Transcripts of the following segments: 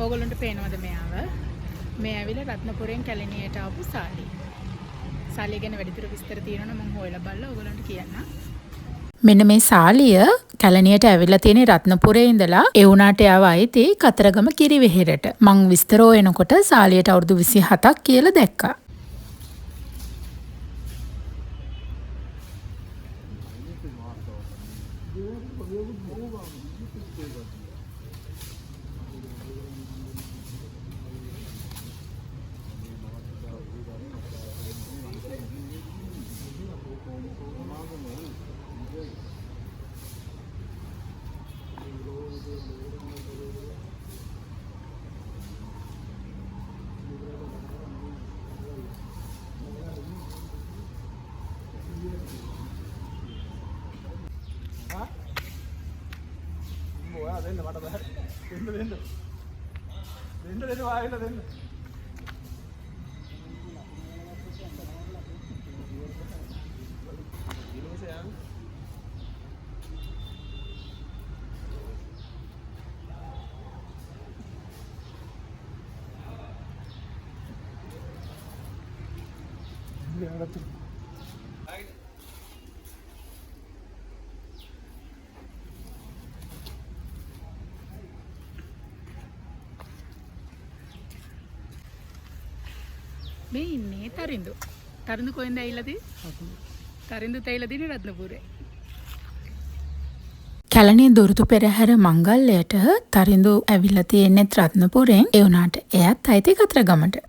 ඕගොල්ලන්ට පේනවද මෙයාව? මේ ඇවිල්ලා රත්නපුරයෙන් කැලණියට ආපු සාලිය. සාලිය ගැන වැඩිදුර විස්තර තියෙනවා නම් මම හොයලා බලලා ඕගොල්ලන්ට කියන්නම්. මෙන්න මේ සාලිය කැලණියට ඇවිල්ලා තියෙන රත්නපුරේ ඉඳලා ඒ වුණාට යාව ආйти කතරගම කිරිවෙහෙරට. මං විස්තර හොයනකොට සාලියට අවුරුදු 27ක් කියලා දැක්කා. මේ ඉන්නේ තරිඳු. තරිඳු කොහෙන්ද ඇවිල්ලාද? තරිඳු තැවිලා දිනේ රත්නපුරේ. කැලණිය දොරටු පෙරහැර මංගල්‍යයට තරිඳු ඇවිල්ලා තියෙන්නේ රත්නපුරෙන්. ඒ වුණාට එයත් ආйти කතරගමට.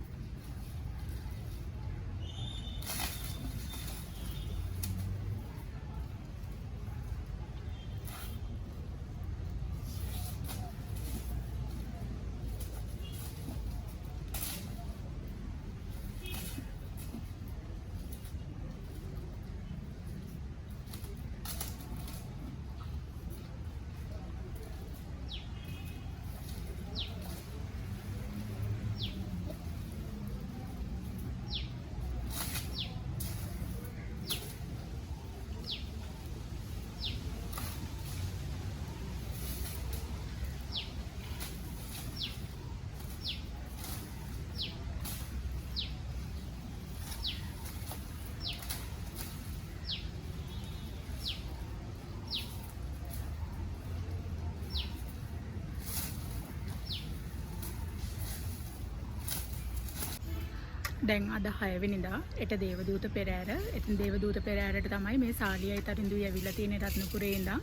දැන් අද 6 වෙනිදා එට දේවදූත පෙරහැර. එතන දේවදූත පෙරහැරට තමයි මේ සාලියයි තරිඳුයි ඇවිල්ලා තියෙන්නේ රත්නපුරේ ඉඳන්.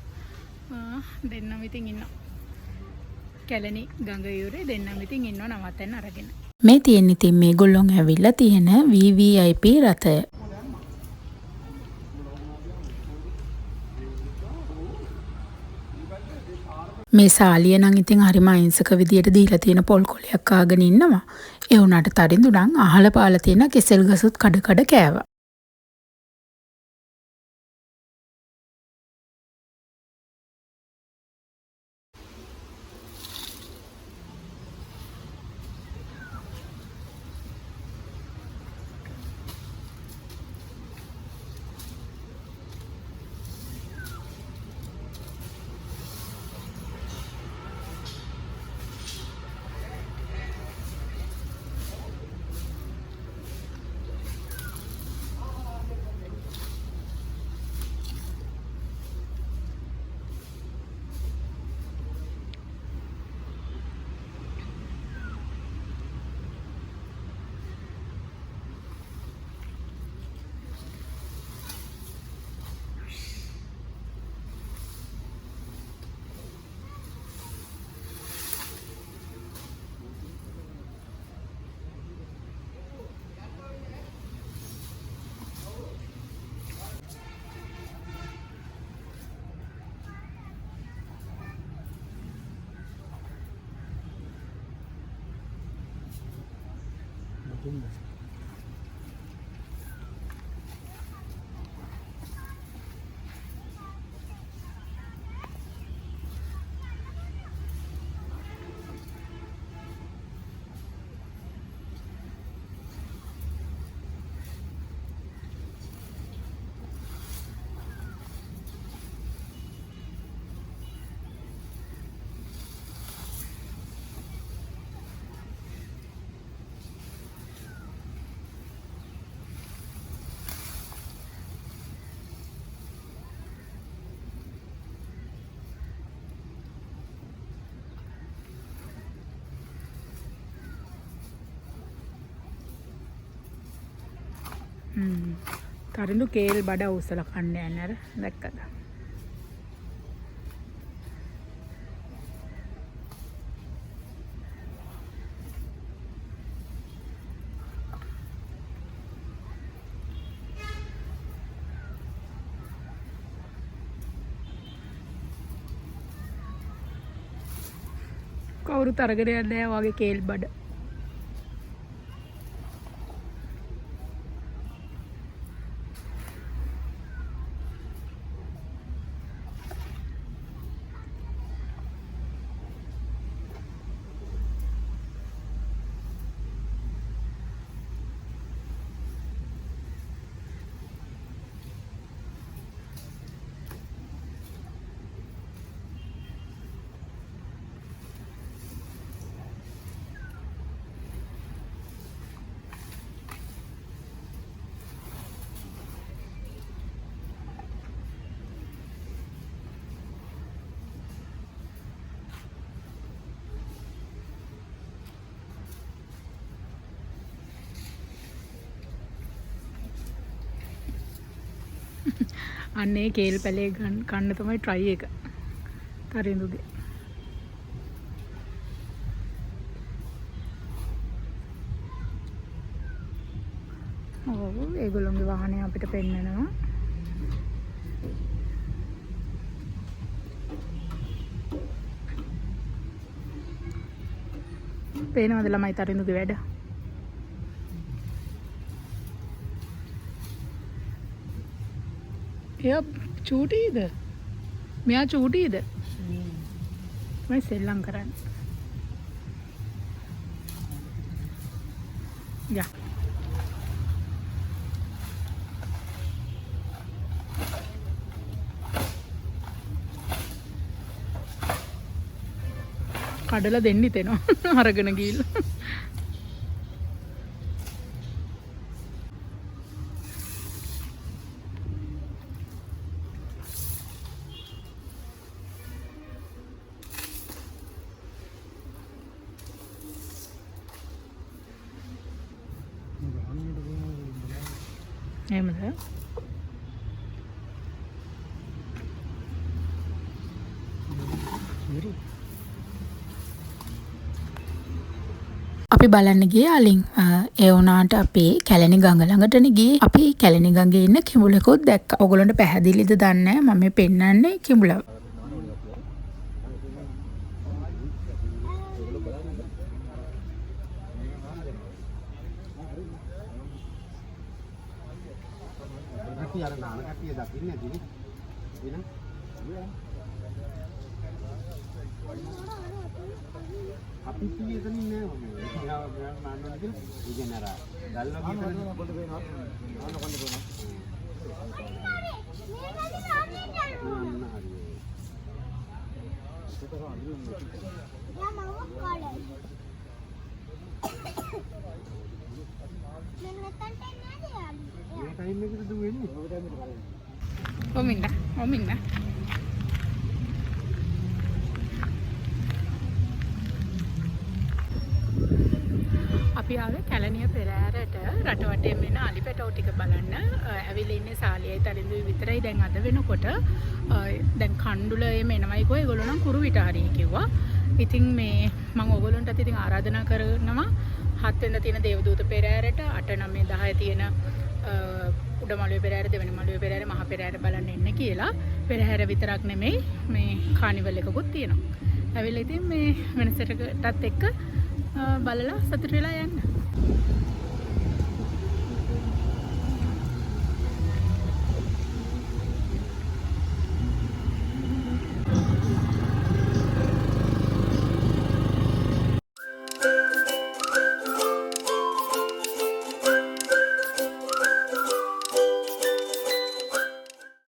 දෙන්නම ඉතින් ඉන්නවා. කැලණි ගඟ යුරේ දෙන්නම ඉතින් ඉන්නව නවත්තන්න අරගෙන. මේ තියෙන ඉතින් මේගොල්ලොන් ඇවිල්ලා තියෙන VVIP රථය. මේ සාලිය නම් ඉතින් හරිම අහිංසක විදියට දීලා තියෙන පොල් කොලයක් කාගෙන ඉන්නවා. ඒ වුණාට තරිඳු නම් අහල පාලා තියෙන කෙසෙල් ගසුත් කඩ කඩ කෑවා. තරිඳු කේල් බඩ උසලා කන්න යන්නේ අර දැක්කද? කවුරුත් අරගෙන යන්නේ නැහැ වගේ කේල් බඩ. අන්නේ කේල් පැලේ කන්න තමයි try එක. තරිඳුගේ. ඔව් ඒගොල්ලෝගේ වාහනේ අපිට පෙන්නනවා. පේනවද ළමයි තරිඳුගේ වැඩ? එයා චූටිද? මෙයා චූටිද? මම සෙල්ලම් කරන්නේ. යා. කඩලා දෙන්න හිතෙනවා අරගෙන ගිහිල්ලා. එහෙමද? අපි බලන්න ගියේ අලින්. ඒ වුණාට අපි කැලණි ගඟ ළඟටනේ ගියේ. අපි කැලණි ගඟේ ඉන්න කිඹුලෙකුත් දැක්කා. ඕගොල්ලන්ට පැහැදිලිද දන්නේ නැහැ. මම මේ පෙන්නන්නේ කිඹුලා. අර නාන කට්ටිය දකින්නේ නැතිනේ. එහෙනම් අපි කීයකින් නෑ මම. එයා නාන්න ඕනේ කියලා. ඉතින් අර දැල්ලා කියන කොට පේනවා. නාන්න කොන්ද පේනවා. ඔමින්න අපි ආවේ කැලණිය පෙරහැරට රට වටේම වෙන අලිපැටව ටික බලන්න. ඇවිල්ලා ඉන්නේ සාලියයි තරිඳුයි විතරයි. දැන් අද වෙනකොට දැන් කණ්ඩුලෙම එනවයිකෝ. ඒගොල්ලෝ නම් කුරුවිට හරිය කිව්වා. ඉතින් මේ මම ඕගොල්ලන්ටත් ඉතින් ආරාධනා කරනවා 7 වෙනිදා තියෙන දේවදූත පෙරහැරට 8 9 10 තියෙන උඩ මළුවේ පෙරහැර, දෙවෙනි මළුවේ පෙරහැර, මහා පෙරහැර බලන්න එන්න කියලා. පෙරහැර විතරක් නෙමෙයි මේ කානිවල් එකකුත් තියෙනවා. ඇවිල්ලා ඉතින් මේ වෙනසටත් එක්ක බලලා සතුට වෙලා යන්න.